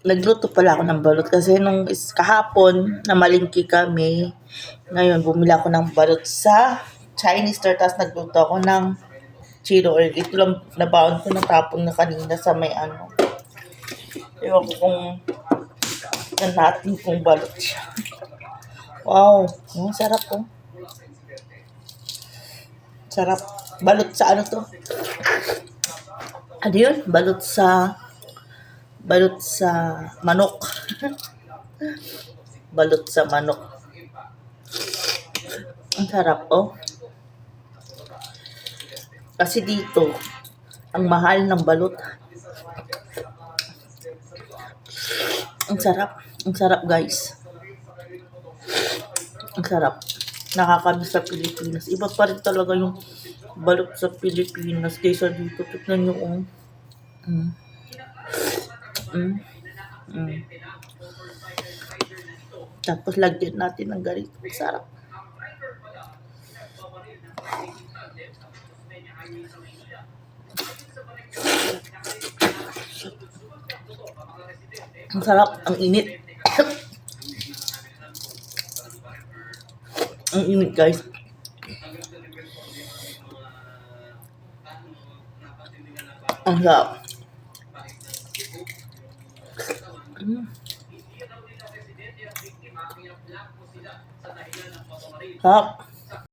Nagluto pala ako ng balot kasi nung kahapon namalingki kami. Ngayon bumili ako ng balot sa Chinese store, tapos nagluto ako ng chili oil. Ito lang nabaon ko, natapon na kanina sa may ano. Ewan ko kung natin kung balot siya. Wow, ang sarap po. Sarap. Balot sa ano to? Ano yun? Balot sa manok. Balot sa manok. Ang sarap, oh. Kasi dito, ang mahal ng balot. Ang sarap. Ang sarap, guys. Ang sarap. Nakakamiss sa Pilipinas. Iba pa rin talaga yung balot sa Pilipinas kaysa dito. Tignan nyo, oh. Mm. Mm. Mm. Tapos lagyan natin ng ganito. Sarap. Ang sarap. Ang init. Ang init, guys. Ang sarap. Sarap.